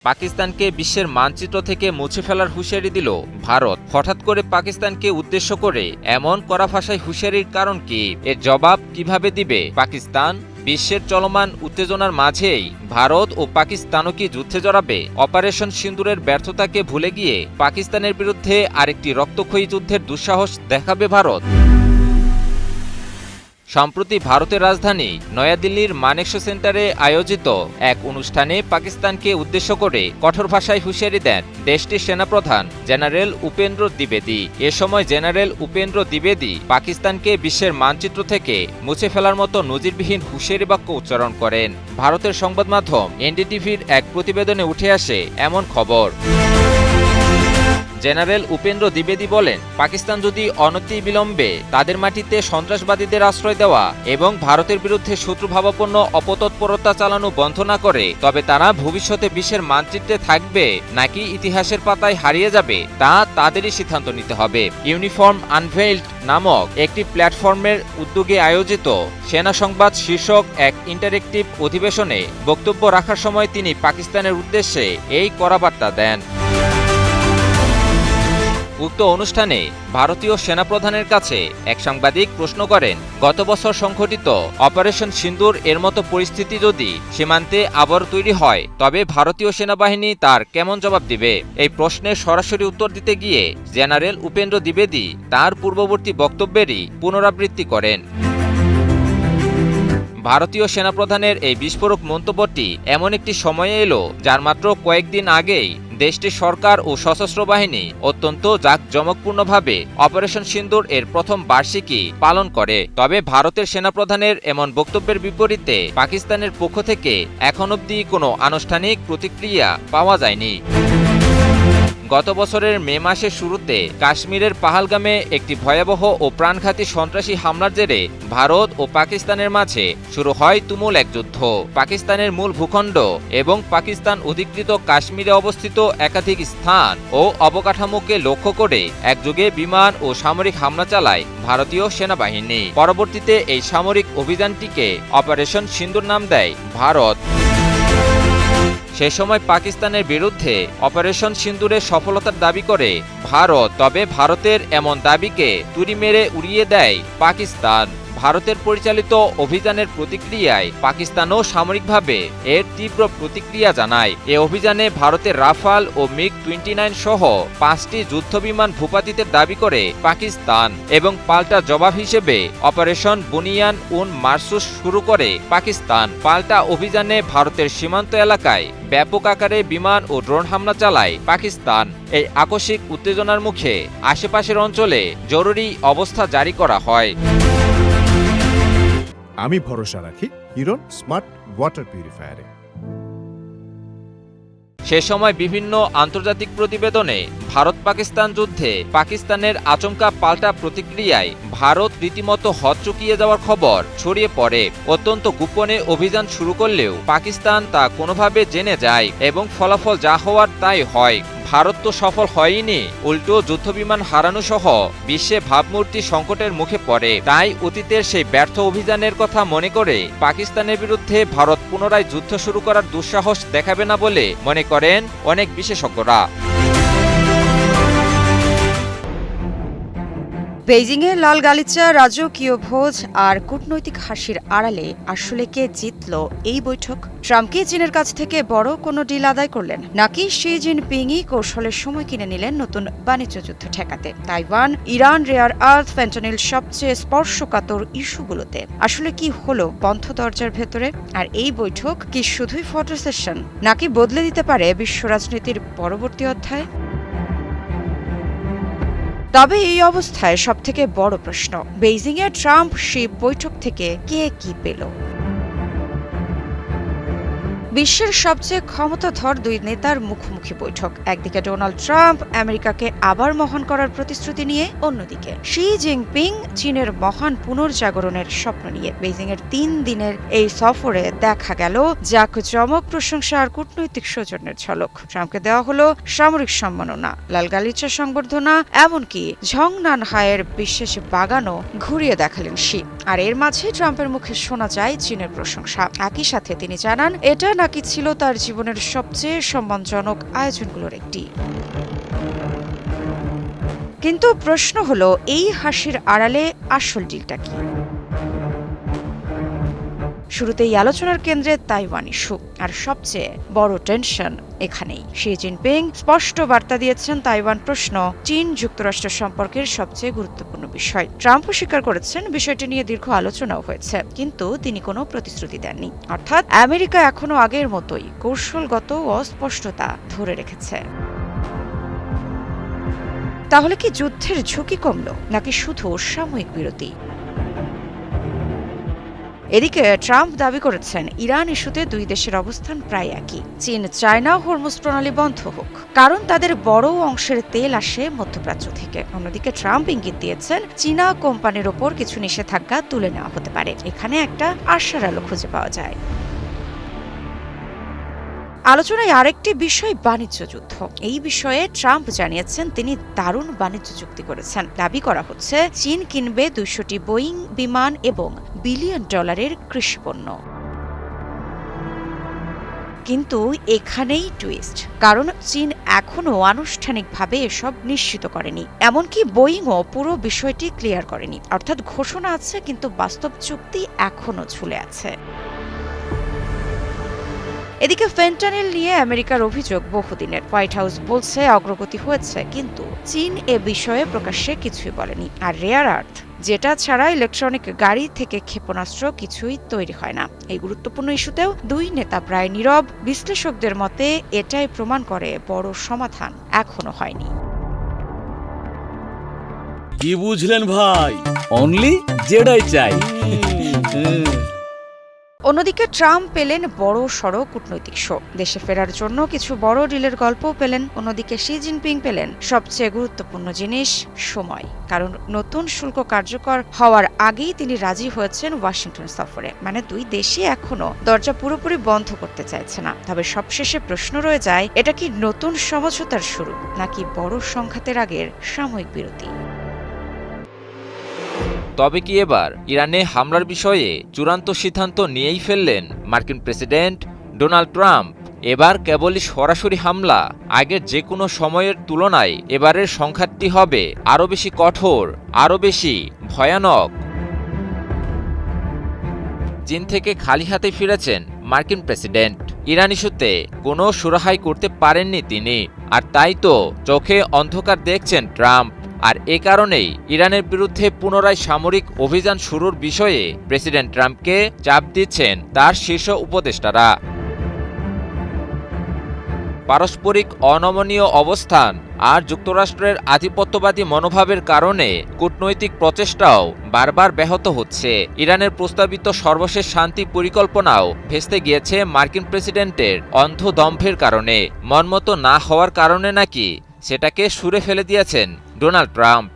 পাকিস্তানকে বিশ্বের মানচিত্র থেকে মুছে ফেলার হুঁশিয়ারি দিল ভারত। হঠাৎ করে পাকিস্তানকে উদ্দেশ্য করে এমন কড়া ভাষায় হুঁশিয়ারির কারণ কি? এর জবাব কিভাবে দিবে পাকিস্তান? বিশ্বের চলমান উত্তেজনার মাঝেই ভারত ও পাকিস্তানও কি যুদ্ধে জড়াবে? অপারেশন সিন্দুরের ব্যর্থতাকে ভুলে গিয়ে পাকিস্তানের বিরুদ্ধে আরেকটি রক্তক্ষয়ী যুদ্ধের দুঃসাহস দেখাবে ভারত? সম্প্রতি ভারতের রাজধানী নয়াদিল্লির মানেকশো সেন্টারে আয়োজিত এক অনুষ্ঠানে পাকিস্তানকে উদ্দেশ্য করে কঠোর ভাষায় হুঁশিয়ারি দেন দেশটির সেনাপ্রধান জেনারেল উপেন্দ্র দ্বিবেদী। এ সময় জেনারেল উপেন্দ্র দ্বিবেদী পাকিস্তানকে বিশ্বের মানচিত্র থেকে মুছে ফেলার মতো নজিরবিহীন হুঁশিয়ারি বাক্য উচ্চারণ করেন। ভারতের সংবাদ মাধ্যম এনডিটিভির এক প্রতিবেদনে উঠে আসে এমন খবর। জেনারেল উপেন্দ্র দ্বিবেদী বলেন, পাকিস্তান যদি অনতিবিলম্বে তাদের মাটিতে সন্ত্রাসবাদীদের আশ্রয় দেওয়া এবং ভারতের বিরুদ্ধে শত্রুভাবাপন্ন অপতৎপরতা চালানো বন্ধ না করে, তবে তারা ভবিষ্যতে বিশ্বের মানচিত্রে থাকবে নাকি ইতিহাসের পাতায় হারিয়ে যাবে তা তাদেরই সিদ্ধান্ত নিতে হবে। ইউনিফর্ম আনভেইলড নামক একটি প্ল্যাটফর্মের উদ্যোগে আয়োজিত সেনা সংবাদ শীর্ষক এক ইন্টারেক্টিভ অধিবেশনে বক্তব্য রাখার সময় তিনি পাকিস্তানের উদ্দেশ্যে এই কড়া বার্তা দেন। উক্ত অনুষ্ঠানে ভারতীয় সেনাপ্রধানের কাছে এক সাংবাদিক প্রশ্ন করেন, গত বছর সংঘটিত অপারেশন সিন্দুর এর মতো পরিস্থিতি যদি সীমান্তে আবার তৈরি হয়, তবে ভারতীয় সেনাবাহিনী তার কেমন জবাব দিবে? এই প্রশ্নের সরাসরি উত্তর দিতে গিয়ে জেনারেল উপেন্দ্র দ্বিবেদী তার পূর্ববর্তী বক্তব্যেরই পুনরাবৃত্তি করেন। ভারতীয় সেনাপ্রধানের এই বিস্ফোরক মন্তব্যটি এমন একটি সময়ে এলো যার মাত্র কয়েকদিন আগেই দেশটির সরকার ও সশস্ত্র বাহিনী অত্যন্ত জাঁকজমকপূর্ণভাবে অপারেশন সিন্দুর এর প্রথম বার্ষিকী পালন করে। তবে ভারতের সেনাপ্রধানের এমন বক্তব্যের বিপরীতে পাকিস্তানের পক্ষ থেকে এখন অবধি কোনো আনুষ্ঠানিক প্রতিক্রিয়া পাওয়া যায়নি। গত বছরের মে মাসের শুরুতে কাশ্মীরের পাহালগামে একটি ভয়াবহ ও প্রাণঘাতী সন্ত্রাসী হামলার জেরে ভারত ও পাকিস্তানের মাঝে শুরু হয় তুমুল এক যুদ্ধ। পাকিস্তানের মূল ভূখণ্ড এবং পাকিস্তান অধিকৃত কাশ্মীরে অবস্থিত একাধিক স্থান ও অবকাঠামোকে লক্ষ্য করে একযোগে বিমান ও সামরিক হামলা চালায় ভারতীয় সেনাবাহিনী। পরবর্তীতে এই সামরিক অভিযানটিকে অপারেশন সিন্দুর নাম দেয় ভারত। সে সময় পাকিস্তানের বিরুদ্ধে অপারেশন সিন্দুরের সফলতার দাবি করে ভারত। তবে ভারতের এমন দাবিকে তুড়ি মেরে উড়িয়ে দেয় পাকিস্তান। ভারতের পরিচালিত অভিযানের প্রতিক্রিয়ায় পাকিস্তানও সামরিকভাবে এর তীব্র প্রতিক্রিয়া জানায়। এ অভিযানে ভারতের রাফাল ও মিগ-29 সহ 5টি যুদ্ধবিমান ভূপাতিতের দাবি করে পাকিস্তান এবং পাল্টা জবাব হিসেবে অপারেশন বুনিয়ান উন মারসুস শুরু করে পাকিস্তান। পাল্টা অভিযানে ভারতের সীমান্ত এলাকায় ব্যাপক আকারে বিমান ও ড্রোন হামলা চালায় পাকিস্তান। এই আকস্মিক উত্তেজনার মুখে আশেপাশের অঞ্চলে জরুরি অবস্থা জারি করা হয়। আমি ভরসা রাখি হিরন স্মার্ট ওয়াটার পিউরিফায়ারে। সে সময় বিভিন্ন আন্তর্জাতিক প্রতিবেদনে ভারত পাকিস্তান যুদ্ধে পাকিস্তানের আচমকা পাল্টা প্রতিক্রিয়ায় ভারত রীতিমতো হতচকিয়ে যাওয়ার খবর ছড়িয়ে পড়ে। অত্যন্ত গোপনে অভিযান শুরু করলেও পাকিস্তান তা কোনোভাবে জেনে যায় এবং ফলাফল যা হওয়ার তাই হয়। ভারত তো সফল হয়নি, উল্টো যুদ্ধবিমান হারানো সহ বিশ্বে ভাবমূর্তি সংকটের মুখে পড়ে। তাই অতীতের সেই ব্যর্থ অভিযানের কথা মনে করে পাকিস্তানের বিরুদ্ধে ভারত পুনরায় যুদ্ধ শুরু করার দুঃসাহস দেখাবে না বলে মনে করেন অনেক বিশেষজ্ঞরা। বেইজিংয়ে লাল গালিচা, রাজকীয় ভোজ আর কূটনৈতিক হাসির আড়ালে আসলে কে জিতল এই বৈঠক? ট্রাম্প কি চীনের কাছ থেকে বড় কোনো ডিল আদায় করলেন, নাকি শি জিনপিংই কৌশলের সময় কিনে নিলেন নতুন বাণিজ্য যুদ্ধ ঠেকাতে? Taiwan, Iran, rare earth, fentanyl সবচেয়ে স্পর্শকাতর ইস্যুগুলোতে আসলে কি হলো বন্ধ দরজার ভেতরে? আর এই বৈঠক কি শুধুই ফটো সেশন, নাকি বদলে দিতে পারে বিশ্ব রাজনীতির পরবর্তী অধ্যায়? তবে এই অবস্থায় সবথেকে বড় প্রশ্ন, বেইজিংয়ে ট্রাম্প শি বৈঠক থেকে কে কি পেল? বিশ্বের সবচেয়ে ক্ষমতাধর দুই নেতার মুখোমুখি বৈঠক। একদিকে ডোনাল্ড ট্রাম্প আমেরিকাকে আবার মহান করার প্রতিশ্রুতি নিয়ে, অন্যদিকে শি জিনপিং চীনের মহান পুনর্জাগরণের স্বপ্ন নিয়ে। বেইজিংয়ের 3 দিনের এই সফরে দেখা গেল জাঁকজমক, প্রশংসা আর কূটনৈতিক সৌজন্যের ঝলক। ট্রাম্পকে দেওয়া হলো সামরিক সম্মাননা, লাল গালিচা সংবর্ধনা, এমনকি ঝং নানহাইয়ের বিশেষ বাগানও ঘুরিয়ে দেখালেন শি। আর এর মাঝে ট্রাম্পের মুখে শোনা যায় চীনের প্রশংসা। একই সাথে তিনি জানান, এটা নাকি ছিল তার জীবনের সবচেয়ে সম্মানজনক আয়োজনগুলোর একটি। কিন্তু প্রশ্ন হলো, এই হাসির আড়ালে আসল ডিলটা কি? শুরুতেই আলোচনার কেন্দ্রে তাইওয়ান ইস্যু, আর সবচেয়ে বড় টেনশন এখানেই। শি জিনপিং স্পষ্ট বার্তা দিয়েছেন, তাইওয়ান প্রশ্ন চীন যুক্তরাষ্ট্র সম্পর্কের সবচেয়ে গুরুত্বপূর্ণ বিষয়। ট্রাম্পও স্বীকার করেছেন বিষয়টি নিয়ে দীর্ঘ আলোচনাও হয়েছে, কিন্তু তিনি কোনো প্রতিশ্রুতি দেননি। অর্থাৎ আমেরিকা এখনো আগের মতোই কৌশলগত অস্পষ্টতা ধরে রেখেছে। তাহলে কি যুদ্ধের ঝুঁকি কমল, নাকি শুধু সাময়িক বিরতি? এদিকে ট্রাম্প দাবি করেছেন, ইরান ইস্যুতে দুই দেশের অবস্থান প্রায় একই। চীন চায় না হরমুজ প্রণালী বন্ধ হোক, কারণ তাদের বড় অংশের তেল আসে মধ্যপ্রাচ্য থেকে। অন্যদিকে ট্রাম্প ইঙ্গিত দিয়েছেন, চীনা কোম্পানির ওপর কিছু নিষেধাজ্ঞা তুলে নেওয়া হতে পারে। এখানে একটা আশার আলো খুঁজে পাওয়া যায়। আলোচনায় আরেকটি বিষয় বাণিজ্য যুদ্ধ। এই বিষয়ে ট্রাম্প জানিয়েছেন তিনি দারুণ বাণিজ্য চুক্তি করেছেন। দাবি করা হচ্ছে চীন কিনবে 200টি বোয়িং বিমান এবং $1 বিলিয়ন কৃষিপণ্য। কিন্তু এখানেই টুইস্ট, কারণ চীন এখনও আনুষ্ঠানিকভাবে এসব নিশ্চিত করেনি। এমনকি বোয়িংও পুরো বিষয়টি ক্লিয়ার করেনি। অর্থাৎ ঘোষণা আছে, কিন্তু বাস্তব চুক্তি এখনও ঝুলে আছে। এদিকে ফেন্টানিল নিয়ে আমেরিকার অভিযোগ বহুদিনের। হোয়াইট হাউস বলছে অগ্রগতি হয়েছে, কিন্তু চীন এ বিষয়ে প্রকাশ্যে কিছুই বলেনি। আর রেয়ার আর্থ, যেটা ছাড়া ইলেকট্রনিক গাড়ি থেকে ক্ষেপণাস্ত্র কিছুই তৈরি হয় না। এই গুরুত্বপূর্ণ ইস্যুতেও দুই নেতা প্রায় নীরব। বিশ্লেষকদের মতে এটাই প্রমাণ করে বড় সমাধান এখনো হয়নি। কি বুঝলেন ভাই? অনলি যেটাই চাই। অন্যদিকে ট্রাম্প পেলেন বড় সড় কূটনৈতিক শো। দেশে ফেরার জন্য কিছু বড় ডিলের গল্পও পেলেন। অন্যদিকে শি জিনপিং পেলেন সবচেয়ে গুরুত্বপূর্ণ জিনিস, সময়। কারণ নতুন শুল্ক কার্যকর হওয়ার আগেই তিনি রাজি হয়েছেন ওয়াশিংটন সফরে। মানে দুই দেশই এখনো দরজা পুরোপুরি বন্ধ করতে চাইছে না। তবে সবশেষে প্রশ্ন রয়ে যায়, এটা কি নতুন সমঝোতার শুরু, নাকি বড় সংঘাতের আগের সাময়িক বিরতি? তবে কি এবার ইরানে হামলার বিষয়ে চূড়ান্ত সিদ্ধান্ত নিয়েই ফেললেন মার্কিন প্রেসিডেন্ট ডোনাল্ড ট্রাম্প? এবার কেবলই সরাসরি হামলা? আগের যে কোনো সময়ের তুলনায় এবারের সংঘাতটি হবে আরও বেশি কঠোর, আরও বেশি ভয়ানক। চীন থেকে খালি হাতে ফিরেছেন মার্কিন প্রেসিডেন্ট। ইরান ইস্যুতে কোনো সুরাহাই করতে পারেননি তিনি, আর তাই তো চোখে অন্ধকার দেখছেন ট্রাম্প। আর এ কারণেই ইরানের বিরুদ্ধে পুনরায় সামরিক অভিযান শুরুর বিষয়ে প্রেসিডেন্ট ট্রাম্পকে চাপ দিচ্ছেন তার শীর্ষ উপদেষ্টারা। পারস্পরিক অনমনীয় অবস্থান আর যুক্তরাষ্ট্রের আধিপত্যবাদী মনোভাবের কারণে কূটনৈতিক প্রচেষ্টাও বারবার ব্যাহত হচ্ছে। ইরানের প্রস্তাবিত সর্বশেষ শান্তি পরিকল্পনাও ভেস্তে গিয়েছে মার্কিন প্রেসিডেন্টের অন্ধ দম্ভের কারণে। মনমতো না হওয়ার কারণে নাকি সেটাকে ছুঁড়ে ফেলে দিয়েছেন ডোনাল্ড ট্রাম্প।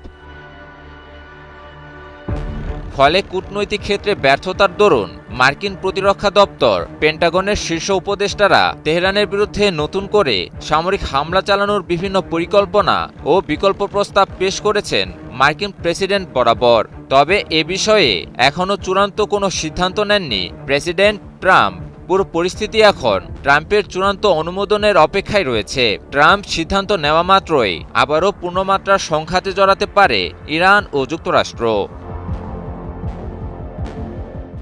ফলে কূটনৈতিক ক্ষেত্রে ব্যর্থতার দরুন মার্কিন প্রতিরক্ষা দপ্তর, পেন্টাগনের শীর্ষ উপদেষ্টারা তেহরানের বিরুদ্ধে নতুন করে সামরিক হামলা চালানোর বিভিন্ন পরিকল্পনা ও বিকল্প প্রস্তাব পেশ করেছেন মার্কিন প্রেসিডেন্ট বরাবর। তবে এ বিষয়ে এখনও চূড়ান্ত কোনো সিদ্ধান্ত নেননি প্রেসিডেন্ট ট্রাম্প। পুরো পরিস্থিতি এখন ট্রাম্পের চূড়ান্ত অনুমোদনের অপেক্ষায় রয়েছে। ট্রাম্প সিদ্ধান্ত নেওয়া মাত্রই আবারও পূর্ণমাত্রার সংঘাতে জড়াতে পারে ইরান ও যুক্তরাষ্ট্র।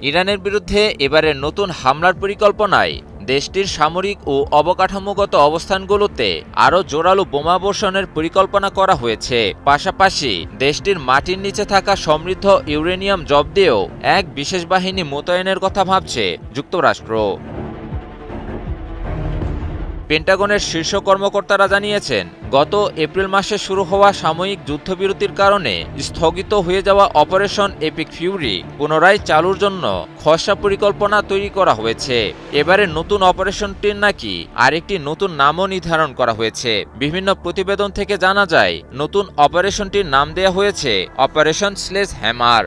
ইরানের বিরুদ্ধে এবারের নতুন হামলার পরিকল্পনায় দেশটির সামরিক ও অবকাঠামোগত অবস্থানগুলোতে আরও জোরালো বোমাবর্ষণের পরিকল্পনা করা হয়েছে। পাশাপাশি দেশটির মাটির নিচে থাকা সমৃদ্ধ ইউরেনিয়াম জব্দেও এক বিশেষ বাহিনী মোতায়েনের কথা ভাবছে যুক্তরাষ্ট্র। পেন্টাগনের শীর্ষ কর্মকর্তারা জানিয়েছেন, গত এপ্রিল মাসে শুরু হওয়া সাময়িক যুদ্ধবিরতির কারণে স্থগিত হয়ে যাওয়া অপারেশন এপিক ফিউরি পুনরায় চালুর জন্য খসড়া পরিকল্পনা তৈরি করা হয়েছে। এবারে নতুন অপারেশনটির নাকি আরেকটি নতুন নামও নির্ধারণ করা হয়েছে। বিভিন্ন প্রতিবেদন থেকে জানা যায়, নতুন অপারেশনটির নাম দেয়া হয়েছে অপারেশন স্লেজ হ্যামার।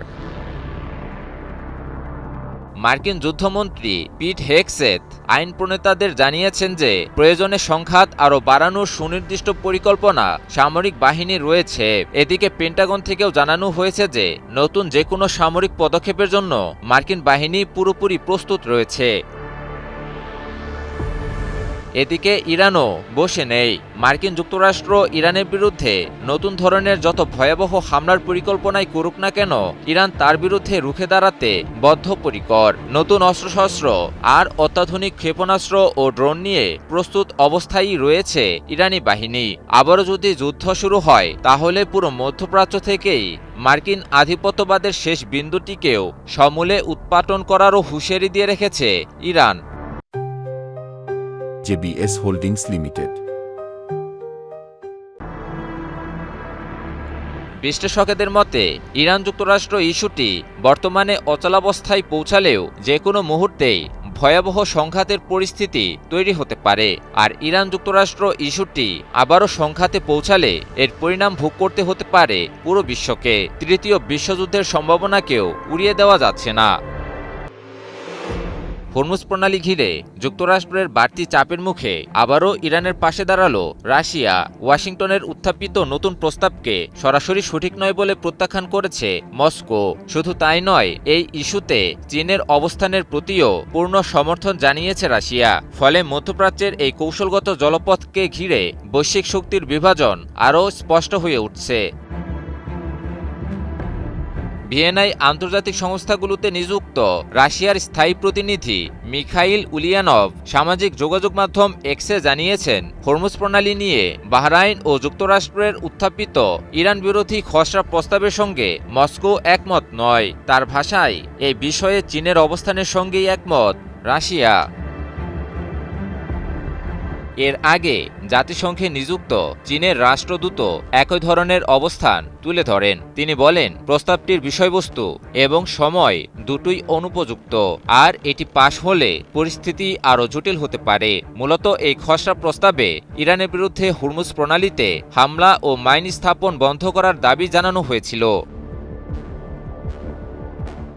মার্কিন যুদ্ধমন্ত্রী পিট হেগসেথ আইন প্রণেতাদের জানিয়েছেন যে প্রয়োজনে সংঘাত আরও বাড়ানোর সুনির্দিষ্ট পরিকল্পনা সামরিক বাহিনী রয়েছে। এদিকে পেন্টাগন থেকেও জানানো হয়েছে যে নতুন যে কোনো সামরিক পদক্ষেপের জন্য মার্কিন বাহিনী পুরোপুরি প্রস্তুত রয়েছে। এদিকে ইরানও বসে নেই। মার্কিন যুক্তরাষ্ট্র ইরানের বিরুদ্ধে নতুন ধরনের যত ভয়াবহ হামলার পরিকল্পনাই করুক না কেন, ইরান তার বিরুদ্ধে রুখে দাঁড়াতে বদ্ধপরিকর। নতুন অস্ত্রশস্ত্র আর অত্যাধুনিক ক্ষেপণাস্ত্র ও ড্রোন নিয়ে প্রস্তুত অবস্থায় রয়েছে ইরানি বাহিনী। আবারও যদি যুদ্ধ শুরু হয় তাহলে পুরো মধ্যপ্রাচ্য থেকেই মার্কিন আধিপত্যবাদের শেষ বিন্দুটিকেও সমূলে উৎপাটন করারও হুঁশিয়ারি দিয়ে রেখেছে ইরান। JBS Holdings Limited. বিশ্লেষকদের মতে ইরান যুক্তরাষ্ট্র ইস্যুটি বর্তমানে অচলাবস্থায় পৌঁছালেও যে কোনো মুহূর্তেই ভয়াবহ সংঘাতের পরিস্থিতি তৈরি হতে পারে। আর ইরান যুক্তরাষ্ট্র ইস্যুটি আবারও সংঘাতে পৌঁছালে এর পরিণাম ভোগ করতে হতে পারে পুরো বিশ্বকে। তৃতীয় বিশ্বযুদ্ধের সম্ভাবনাকেও উড়িয়ে দেওয়া যাচ্ছে না। হরমুজ প্রণালী ঘিরে যুক্তরাষ্ট্রের বাড়তি চাপের মুখে আবারও ইরানের পাশে দাঁড়ালো রাশিয়া। ওয়াশিংটনের উত্থাপিত নতুন প্রস্তাবকে সরাসরি সঠিক নয় বলে প্রত্যাখ্যান করেছে মস্কো। শুধু তাই নয়, এই ইস্যুতে চীনের অবস্থানের প্রতিও পূর্ণ সমর্থন জানিয়েছে রাশিয়া। ফলে মধ্যপ্রাচ্যের এই কৌশলগত জলপথকে ঘিরে বৈশ্বিক শক্তির বিভাজন আরও স্পষ্ট হয়ে উঠছে। ভিয়েনায় আন্তর্জাতিক সংস্থাগুলোতে নিযুক্ত রাশিয়ার স্থায়ী প্রতিনিধি মিখাইল উলিয়ানভ সামাজিক যোগাযোগ মাধ্যম এক্সে জানিয়েছেন, হরমুজ প্রণালী নিয়ে বাহরাইন ও যুক্তরাষ্ট্রের উত্থাপিত ইরান বিরোধী খসড়া প্রস্তাবের সঙ্গে মস্কো একমত নয়। তার ভাষায় এই বিষয়ে চীনের অবস্থানের সঙ্গেই একমত রাশিয়া। এর আগে জাতিসংঘে নিযুক্ত চীনের রাষ্ট্রদূত একই ধরনের অবস্থান তুলে ধরেন। তিনি বলেন, প্রস্তাবটির বিষয়বস্তু এবং সময় দুটোই অনুপযুক্ত, আর এটি পাশ হলে পরিস্থিতি আরও জটিল হতে পারে। মূলত এই খসড়া প্রস্তাবে ইরানের বিরুদ্ধে হরমুজ প্রণালীতে হামলা ও মাইন স্থাপন বন্ধ করার দাবি জানানো হয়েছিল।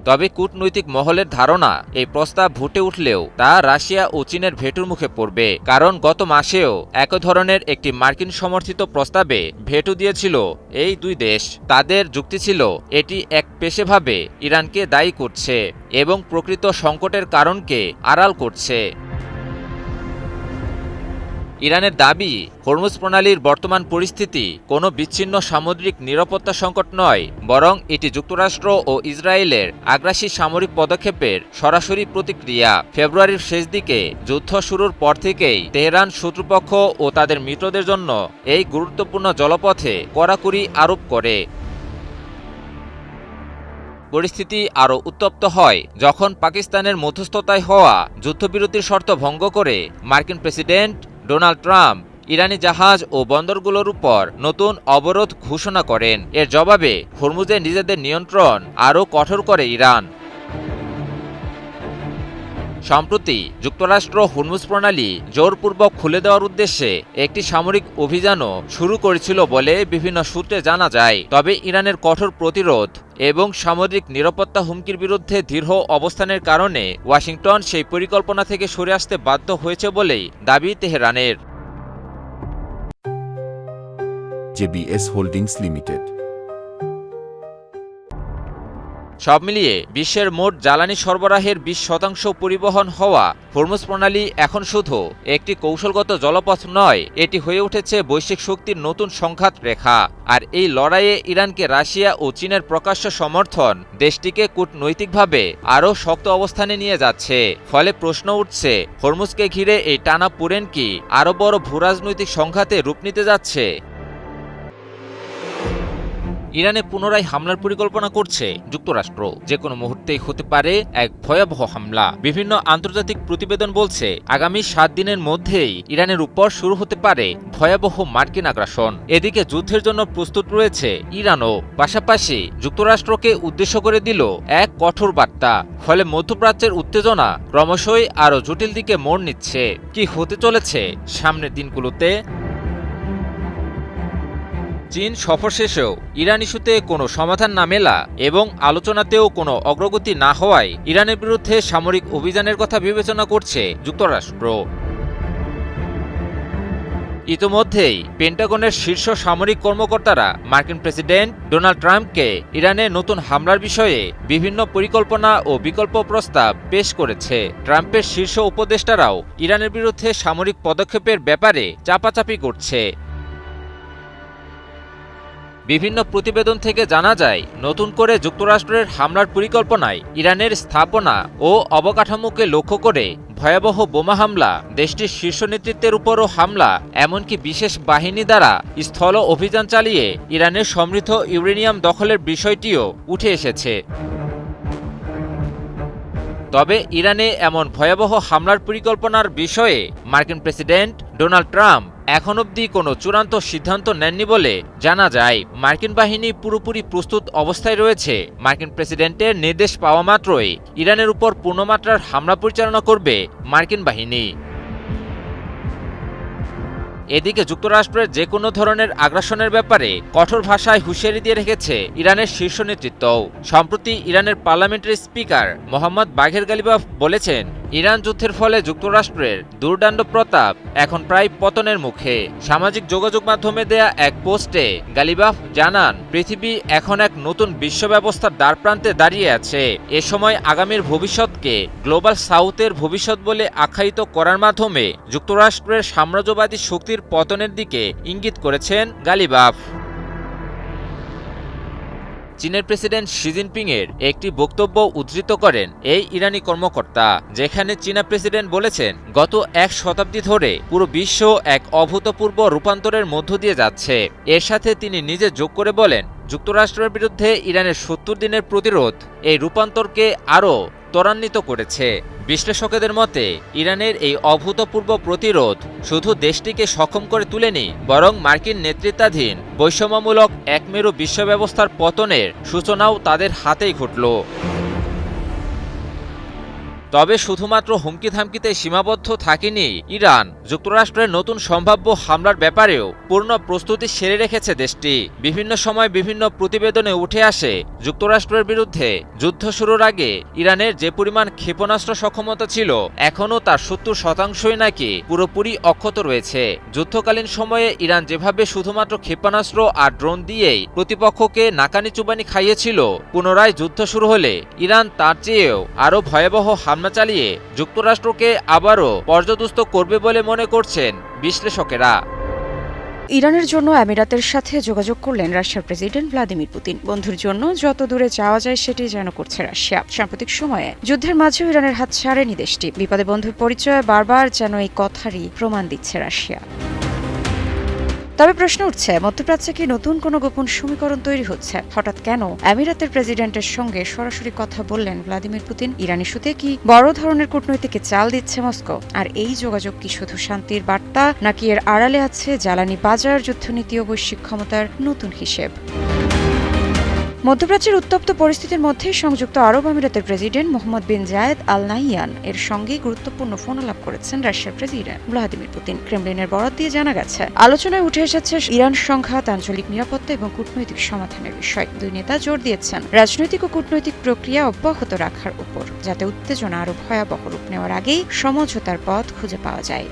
তবে কূটনৈতিক মহলের ধারণা, এই প্রস্তাব ভোটে উঠলেও তা রাশিয়া ও চীনের ভেটোর মুখে পড়বে। কারণ গত মাসেও একই ধরনের একটি মার্কিন সমর্থিত প্রস্তাবে ভেটো দিয়েছিল এই দুই দেশ। তাদের যুক্তি ছিল, এটি একপেশেভাবে ইরানকে দায়ী করছে এবং প্রকৃত সংকটের কারণকে আড়াল করছে। ইরানের দাবি, হরমুজ প্রণালীর বর্তমান পরিস্থিতি কোনো বিচ্ছিন্ন সামুদ্রিক নিরাপত্তা সংকট নয়, বরং এটি যুক্তরাষ্ট্র ও ইসরায়েলের আগ্রাসী সামরিক পদক্ষেপের সরাসরি প্রতিক্রিয়া। ফেব্রুয়ারির শেষ দিকে যুদ্ধ শুরুর পর থেকেই তেহরান শত্রুপক্ষ ও তাদের মিত্রদের জন্য এই গুরুত্বপূর্ণ জলপথে কড়াকড়ি আরোপ করে। পরিস্থিতি আরও উত্তপ্ত হয় যখন পাকিস্তানের মধ্যস্থতায় হওয়া যুদ্ধবিরতির শর্ত ভঙ্গ করে মার্কিন প্রেসিডেন্ট ডোনাল্ড ট্রাম্প ইরানি জাহাজ ও বন্দরগুলোর উপর নতুন অবরোধ ঘোষণা করেন। এর জবাবে হরমুজে নিজেদের নিয়ন্ত্রণ আরও কঠোর করে ইরান। সম্প্রতি যুক্তরাষ্ট্র হরমুজ প্রণালী জোরপূর্বক খুলে দেওয়ার উদ্দেশ্যে একটি সামরিক অভিযানও শুরু করেছিল বলে বিভিন্ন সূত্রে জানা যায়। তবে ইরানের কঠোর প্রতিরোধ এবং সামুদ্রিক নিরাপত্তা হুমকির বিরুদ্ধে দৃঢ় অবস্থানের কারণে ওয়াশিংটন সেই পরিকল্পনা থেকে সরে আসতে বাধ্য হয়েছে বলেই দাবি তেহরানের। JBS Holdings Limited. সব মিলিয়ে বিশ্বের মোট জ্বালানি সরবরাহের 20% পরিবহন হওয়া হরমুজ প্রণালী এখন শুধু একটি কৌশলগত জলপথ নয়, এটি হয়ে উঠেছে বৈশ্বিক শক্তির নতুন সংঘাত রেখা। আর এই লড়াইয়ে ইরানকে রাশিয়া ও চীনের প্রকাশ্য সমর্থন দেশটিকে কূটনৈতিকভাবে আরও শক্ত অবস্থানে নিয়ে যাচ্ছে। ফলে প্রশ্ন উঠছে, হরমুজকে ঘিরে এই টানাপোড়েন কি আরও বড় ভূরাজনৈতিক সংঘাতে রূপ নিতে যাচ্ছে? ইরানে পুনরায় হামলার পরিকল্পনা করছে যুক্তরাষ্ট্র। যে কোনো মুহূর্তেই হতে পারে এক ভয়াবহ হামলা। বিভিন্ন আন্তর্জাতিক প্রতিবেদন বলছে, আগামী 7 দিনের মধ্যেই ইরানের উপর শুরু হতে পারে ভয়াবহ মার্কিন আগ্রাসন। এদিকে যুদ্ধের জন্য প্রস্তুত রয়েছে ইরানও। পাশাপাশি যুক্তরাষ্ট্রকে উদ্দেশ্য করে দিল এক কঠোর বার্তা। ফলে মধ্যপ্রাচ্যের উত্তেজনা ক্রমশই আরও জটিল দিকে মোড় নিচ্ছে। কি হতে চলেছে সামনের দিনগুলোতে? চীন সফর শেষেও ইরান ইস্যুতে কোনো সমাধান না মেলা এবং আলোচনাতেও কোনো অগ্রগতি না হওয়ায় ইরানের বিরুদ্ধে সামরিক অভিযানের কথা বিবেচনা করছে যুক্তরাষ্ট্র। ইতোমধ্যেই পেন্টাগনের শীর্ষ সামরিক কর্মকর্তারা মার্কিন প্রেসিডেন্ট ডোনাল্ড ট্রাম্পকে ইরানে নতুন হামলার বিষয়ে বিভিন্ন পরিকল্পনা ও বিকল্প প্রস্তাব পেশ করেছে। ট্রাম্পের শীর্ষ উপদেষ্টারাও ইরানের বিরুদ্ধে সামরিক পদক্ষেপের ব্যাপারে চাপাচাপি করছে। বিভিন্ন প্রতিবেদন থেকে জানা যায়, নতুন করে যুক্তরাষ্ট্রের হামলার পরিকল্পনায় ইরানের স্থাপনা ও অবকাঠামোকে লক্ষ্য করে ভয়াবহ বোমা হামলা, দেশটির শীর্ষ নেতৃত্বের উপরও হামলা, এমনকি বিশেষ বাহিনী দ্বারা স্থল অভিযান চালিয়ে ইরানের সমৃদ্ধ ইউরেনিয়াম দখলের বিষয়টিও উঠে এসেছে। তবে ইরানে এমন ভয়াবহ হামলার পরিকল্পনার বিষয়ে মার্কিন প্রেসিডেন্ট ডোনাল্ড ট্রাম্প এখন অবধি কোনো চূড়ান্ত সিদ্ধান্ত নেননি বলে জানা যায়। মার্কিন বাহিনী পুরোপুরি প্রস্তুত অবস্থায় রয়েছে। মার্কিন প্রেসিডেন্টের নির্দেশ পাওয়া মাত্রই ইরানের উপর পূর্ণমাত্রার হামলা পরিচালনা করবে মার্কিন বাহিনী। এদিকে যুক্তরাষ্ট্রের যে কোনো ধরনের আগ্রাসনের ব্যাপারে কঠোর ভাষায় হুঁশিয়ারি দিয়ে রেখেছে ইরানের শীর্ষ নেতৃত্বও। সম্প্রতি ইরানের পার্লামেন্টারি স্পিকার মোহাম্মদ বাঘের গালিবাফ বলেছেন, ইরান যুদ্ধের ফলে যুক্তরাষ্ট্রের দুর্দান্ত প্রতাপ এখন প্রায় পতনের মুখে। সামাজিক যোগাযোগ মাধ্যমে দেয়া এক পোস্টে গালিবাফ জানান, পৃথিবী এখন এক নতুন বিশ্ব ব্যবস্থার দ্বারপ্রান্তে দাঁড়িয়ে আছে। এ সময় আগামীর ভবিষ্যৎকে গ্লোবাল সাউথের ভবিষ্যৎ বলে আখ্যায়িত করার মাধ্যমে যুক্তরাষ্ট্রের সাম্রাজ্যবাদী শক্তির পতনের দিকে ইঙ্গিত করেছেন গালিবাফ। চীনের প্রেসিডেন্ট শি জিনপিংয়ের একটি বক্তব্য উদ্ধৃত করেন এই ইরানি কর্মকর্তা, যেখানে চীনা প্রেসিডেন্ট বলেছেন, গত এক শতাব্দী ধরে পুরো বিশ্ব এক অভূতপূর্ব রূপান্তরের মধ্য দিয়ে যাচ্ছে। এর সাথে তিনি নিজে যোগ করে বলেন, যুক্তরাষ্ট্রের বিরুদ্ধে ইরানের ৭০ দিনের প্রতিরোধ এই রূপান্তরকে আরও ত্বরান্বিত করেছে। বিশ্লেষকদের মতে ইরানের এই অভূতপূর্ব প্রতিরোধ শুধু দেশটিকে সক্ষম করে তুলেনি, বরং মার্কিন নেতৃত্বাধীন বৈষম্যমূলক একমেরু বিশ্ব ব্যবস্থার পতনের সূচনাও তাদের হাতেই ঘটল। তবে শুধুমাত্র হুমকি ধামকিতে সীমাবদ্ধ থাকেনি ইরান। যুক্তরাষ্ট্রের নতুন সম্ভাব্য হামলার ব্যাপারেও পূর্ণ প্রস্তুতি সেরে রেখেছে দেশটি। বিভিন্ন সময় বিভিন্ন প্রতিবেদনে উঠে আসে, যুক্তরাষ্ট্রের বিরুদ্ধে যুদ্ধ শুরুর আগে ইরানের যে পরিমাণ ক্ষেপণাস্ত্র সক্ষমতা ছিল, এখনও তার ৭০% নাকি পুরোপুরি অক্ষত রয়েছে। যুদ্ধকালীন সময়ে ইরান যেভাবে শুধুমাত্র ক্ষেপণাস্ত্র আর ড্রোন দিয়েই প্রতিপক্ষকে নাকানি চুবানি খাইয়েছিল, পুনরায় যুদ্ধ শুরু হলে ইরান তার চেয়েও আরও ভয়াবহ হামলা চালিয়ে যুক্তরাষ্ট্রকে আবারও পর্যদুস্ত করবে বলে মনে করছেন বিশ্লেষকেরা। ইরানের জন্য আমিরাতের সাথে যোগাযোগ করলেন রাশিয়ার প্রেসিডেন্ট ভ্লাদিমির পুতিন। বন্ধুর জন্য যত দূরে যাওয়া যায় সেটি যেন করছে রাশিয়া। সাম্প্রতিক সময়ে যুদ্ধের মাঝেও ইরানের হাত ছাড়েনি দেশটি। বিপদে বন্ধুর পরিচয়ে বারবার যেন এই কথারই প্রমাণ দিচ্ছে রাশিয়া। তবে প্রশ্ন উঠছে, মধ্যপ্রাচ্যে কি নতুন কোনো গোপন সমীকরণ তৈরি হচ্ছে? হঠাৎ কেন আমিরাতের প্রেসিডেন্টের সঙ্গে সরাসরি কথা বললেন ভ্লাদিমির পুতিন? ইরান ইস্যুতে কি বড় ধরনের কূটনৈতিক চাল দিচ্ছে মস্কো? আর এই যোগাযোগ কি শুধু শান্তির বার্তা, নাকি এর আড়ালে আছে জ্বালানি বাজার, যুদ্ধনীতি ও বৈশ্বিক ক্ষমতার নতুন হিসেব? মধ্যপ্রাচ্যের উত্তপ্ত পরিস্থিতির মধ্যে সংযুক্ত আরব আমিরাতের প্রেসিডেন্ট মোহাম্মদ বিন জায়েদ আল নাহিয়ান এর সঙ্গে গুরুত্বপূর্ণ ফোন আলাপ করেছেন রাশিয়ার প্রেসিডেন্ট ভ্লাদিমির পুতিন। ক্রেমলিনের বরাত দিয়ে জানা গেছে, আলোচনায় উঠে এসেছে ইরান সংঘাত, আঞ্চলিক নিরাপত্তা এবং কূটনৈতিক সমাধানের বিষয়। দুই নেতা জোর দিয়েছেন রাজনৈতিক ও কূটনৈতিক প্রক্রিয়া অব্যাহত রাখার উপর, যাতে উত্তেজনা আরও ভয়াবহ রূপ নেওয়ার আগেই সমঝোতার পথ খুঁজে পাওয়া যায়।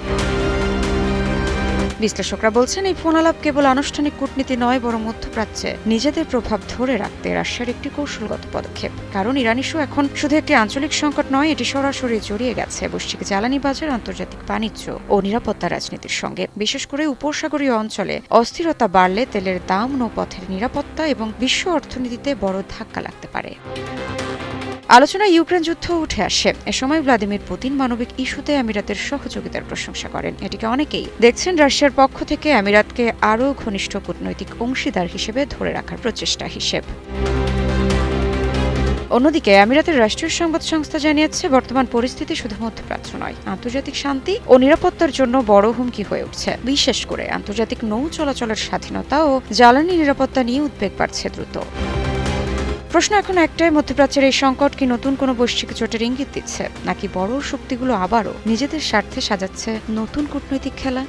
বিশ্লেষকরা বলছেন, এই ফোন আলাপ কেবল আনুষ্ঠানিক কূটনীতি নয়, বরং মধ্যপ্রাচ্যে নিজেদের প্রভাব ধরে রাখতে রাশিয়ার একটি কৌশলগত পদক্ষেপ। কারণ ইরান ইস্যু এখন শুধু একটি আঞ্চলিক সংকট নয়, এটি সরাসরি জড়িয়ে গেছে বৈশ্বিক জ্বালানি বাজার, আন্তর্জাতিক বাণিজ্য ও নিরাপত্তা রাজনীতির সঙ্গে। বিশেষ করে উপসাগরীয় অঞ্চলে অস্থিরতা বাড়লে তেলের দাম, নৌপথের নিরাপত্তা এবং বিশ্ব অর্থনীতিতে বড় ধাক্কা লাগতে পারে। আলোচনায় ইউক্রেন যুদ্ধ উঠে আসে। এ সময় ভ্লাদিমির পুতিন মানবিক ইস্যুতে আমিরাতের সহযোগিতার প্রশংসা করেন। এটিকে অনেকেই দেখছেন রাশিয়ার পক্ষ থেকে আমিরাতকে আরও ঘনিষ্ঠ কূটনৈতিক অংশীদার হিসেবে ধরে রাখার প্রচেষ্টা হিসেব। অন্যদিকে আমিরাতের রাষ্ট্রীয় সংবাদ সংস্থা জানিয়েছে, বর্তমান পরিস্থিতি শুধু মধ্যপ্রাচ্য নয়, আন্তর্জাতিক শান্তি ও নিরাপত্তার জন্য বড় হুমকি হয়ে উঠছে। বিশেষ করে আন্তর্জাতিক নৌ চলাচলের স্বাধীনতা ও জ্বালানি নিরাপত্তা নিয়ে উদ্বেগ বাড়ছে দ্রুত। প্রশ্ন এখন একটাই, মধ্যপ্রাচ্যের এই সংকট কি নতুন কোনো বৈশ্বিক জোটের ইঙ্গিত দিচ্ছে, নাকি বড় শক্তিগুলো আবারও নিজেদের স্বার্থে সাজাচ্ছে নতুন কূটনৈতিক খেলা?